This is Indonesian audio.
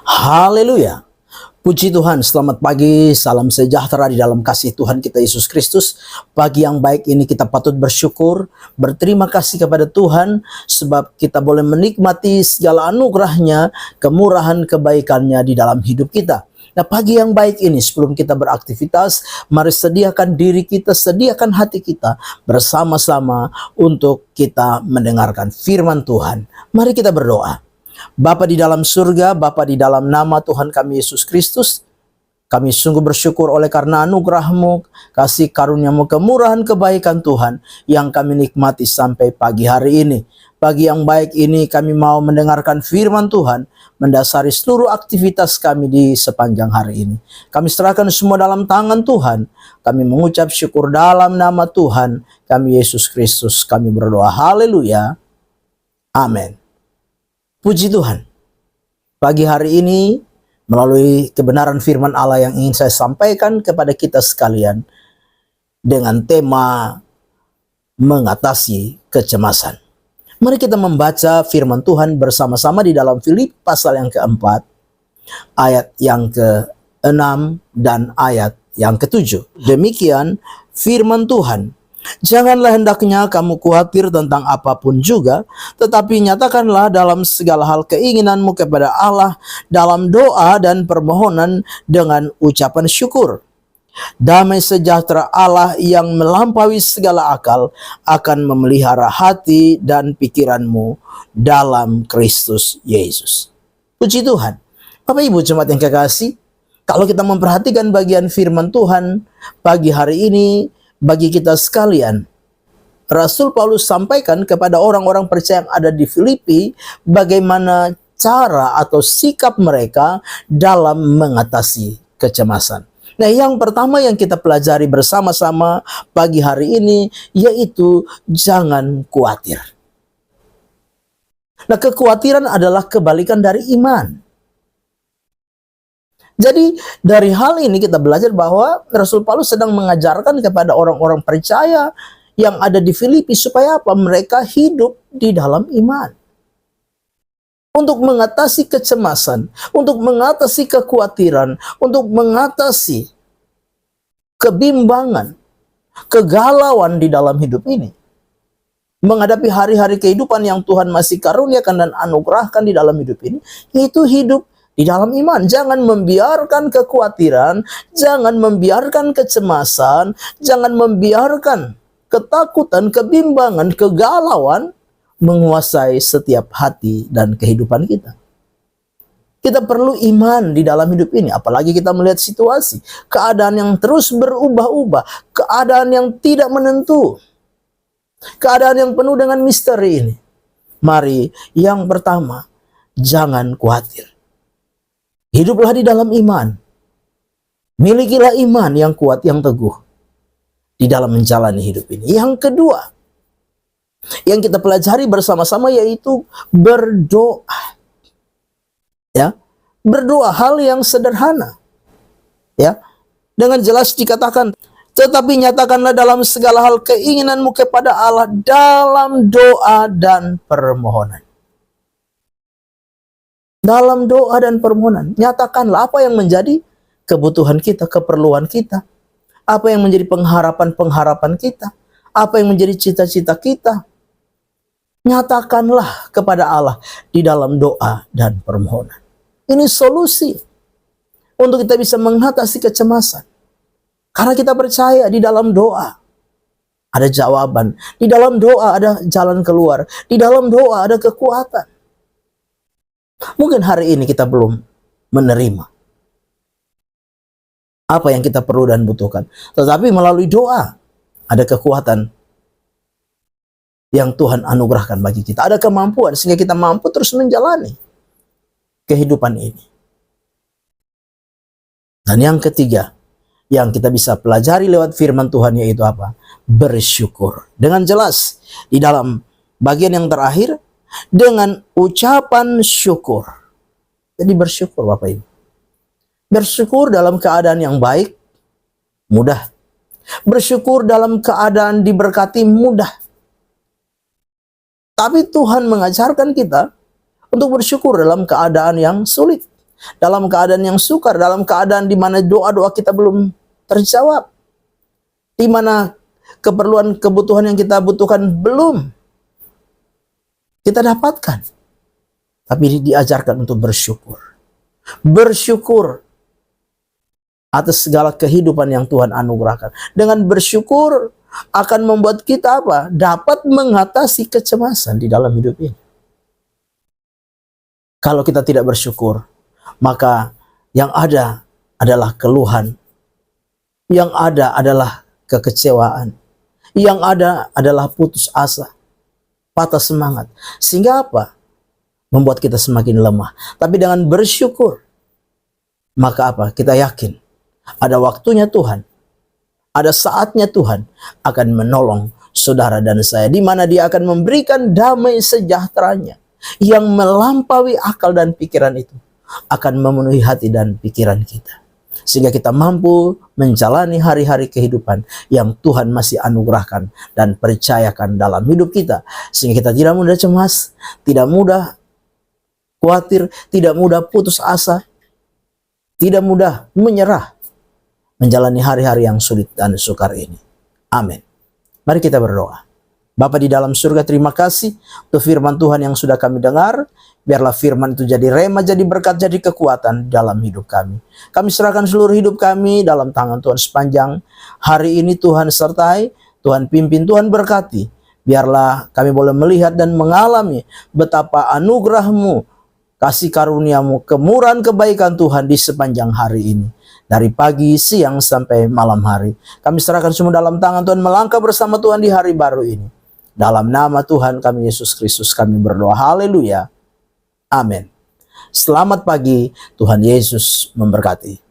Haleluya. Puji Tuhan, selamat pagi, salam sejahtera di dalam kasih Tuhan kita Yesus Kristus. Pagi yang baik ini kita patut bersyukur, berterima kasih kepada Tuhan, sebab kita boleh menikmati segala anugerahnya, kemurahan kebaikannya di dalam hidup kita. Nah, pagi yang baik ini sebelum kita beraktivitas, mari sediakan diri kita, sediakan hati kita bersama-sama untuk kita mendengarkan firman Tuhan. Mari kita berdoa. Bapa di dalam surga, Bapa di dalam nama Tuhan kami Yesus Kristus, kami sungguh bersyukur oleh karena anugerah-Mu, kasih karunia-Mu, kemurahan kebaikan Tuhan yang kami nikmati sampai pagi hari ini. Pagi yang baik ini kami mau mendengarkan firman Tuhan, mendasari seluruh aktivitas kami di sepanjang hari ini. Kami serahkan semua dalam tangan Tuhan. Kami mengucap syukur dalam nama Tuhan kami Yesus Kristus. Kami berdoa, haleluya, amin. Puji Tuhan, pagi hari ini melalui kebenaran firman Allah yang ingin saya sampaikan kepada kita sekalian dengan tema mengatasi kecemasan. Mari kita membaca firman Tuhan bersama-sama di dalam Filipi pasal yang keempat, ayat yang ke-6 dan ayat yang ke-7. Demikian firman Tuhan. Janganlah hendaknya kamu khawatir tentang apapun juga, tetapi nyatakanlah dalam segala hal keinginanmu kepada Allah dalam doa dan permohonan dengan ucapan syukur. Damai sejahtera Allah yang melampaui segala akal akan memelihara hati dan pikiranmu dalam Kristus Yesus. Puji Tuhan. Bapak Ibu jemaat yang kekasih, kalau kita memperhatikan bagian firman Tuhan pagi hari ini, bagi kita sekalian, Rasul Paulus sampaikan kepada orang-orang percaya yang ada di Filipi bagaimana cara atau sikap mereka dalam mengatasi kecemasan. Nah, yang pertama yang kita pelajari bersama-sama pagi hari ini yaitu jangan khawatir. Nah, kekhawatiran adalah kebalikan dari iman. Jadi dari hal ini kita belajar bahwa Rasul Paulus sedang mengajarkan kepada orang-orang percaya yang ada di Filipi supaya apa? Mereka hidup di dalam iman. Untuk mengatasi kecemasan, untuk mengatasi kekhawatiran, untuk mengatasi kebimbangan, kegalauan di dalam hidup ini. Menghadapi hari-hari kehidupan yang Tuhan masih karuniakan dan anugerahkan di dalam hidup ini, itu hidup di dalam iman. Jangan membiarkan kekhawatiran, jangan membiarkan kecemasan, jangan membiarkan ketakutan, kebimbangan, kegalauan menguasai setiap hati dan kehidupan kita. Kita perlu iman di dalam hidup ini, apalagi kita melihat situasi, keadaan yang terus berubah-ubah, keadaan yang tidak menentu, keadaan yang penuh dengan misteri ini. Mari, yang pertama, jangan khawatir. Hiduplah di dalam iman. Milikilah iman yang kuat, yang teguh di dalam menjalani hidup ini. Yang kedua, yang kita pelajari bersama-sama yaitu berdoa. Ya, berdoa hal yang sederhana. Ya, dengan jelas dikatakan, tetapi nyatakanlah dalam segala hal keinginanmu kepada Allah dalam doa dan permohonan. Dalam doa dan permohonan, nyatakanlah apa yang menjadi kebutuhan kita, keperluan kita. Apa yang menjadi pengharapan-pengharapan kita. Apa yang menjadi cita-cita kita. Nyatakanlah kepada Allah di dalam doa dan permohonan. Ini solusi untuk kita bisa mengatasi kecemasan. Karena kita percaya di dalam doa ada jawaban. Di dalam doa ada jalan keluar. Di dalam doa ada kekuatan. Mungkin hari ini kita belum menerima apa yang kita perlu dan butuhkan. Tetapi melalui doa ada kekuatan yang Tuhan anugerahkan bagi kita. Ada kemampuan sehingga kita mampu terus menjalani kehidupan ini. Dan yang ketiga yang kita bisa pelajari lewat firman Tuhan yaitu apa? Bersyukur. Dengan jelas di dalam bagian yang terakhir, dengan ucapan syukur. Jadi bersyukur Bapak Ibu. Bersyukur dalam keadaan yang baik, mudah. Bersyukur dalam keadaan diberkati, mudah. Tapi Tuhan mengajarkan kita untuk bersyukur dalam keadaan yang sulit. dalam keadaan yang sukar, dalam keadaan di mana doa-doa kita belum terjawab, di mana keperluan kebutuhan yang kita butuhkan belum kita dapatkan. Tapi diajarkan untuk bersyukur. Bersyukur atas segala kehidupan yang Tuhan anugerahkan. Dengan bersyukur akan membuat kita apa? Dapat mengatasi kecemasan di dalam hidup ini. Kalau kita tidak bersyukur, maka yang ada adalah keluhan. Yang ada adalah kekecewaan. Yang ada adalah putus asa, patah semangat. Sehingga apa? Membuat kita semakin lemah. Tapi dengan bersyukur, maka apa? Kita yakin ada waktunya Tuhan, ada saatnya Tuhan akan menolong saudara dan saya, di mana Dia akan memberikan damai sejahteranya yang melampaui akal dan pikiran itu, akan memenuhi hati dan pikiran kita, sehingga kita mampu menjalani hari-hari kehidupan yang Tuhan masih anugerahkan dan percayakan dalam hidup kita, sehingga kita tidak mudah cemas, tidak mudah khawatir, tidak mudah putus asa, tidak mudah menyerah menjalani hari-hari yang sulit dan sukar ini. Amin. Mari kita berdoa. Bapa di dalam surga, terima kasih untuk firman Tuhan yang sudah kami dengar. Biarlah firman itu jadi rema, jadi berkat, jadi kekuatan dalam hidup kami. Kami serahkan seluruh hidup kami dalam tangan Tuhan sepanjang hari ini. Tuhan sertai, Tuhan pimpin, Tuhan berkati. Biarlah kami boleh melihat dan mengalami betapa anugerah-Mu, kasih karunia-Mu, kemurahan kebaikan Tuhan di sepanjang hari ini. Dari pagi, siang, sampai malam hari. Kami serahkan semua dalam tangan Tuhan, melangkah bersama Tuhan di hari baru ini. Dalam nama Tuhan kami Yesus Kristus kami berdoa. Haleluya. Amin. Selamat pagi, Tuhan Yesus memberkati.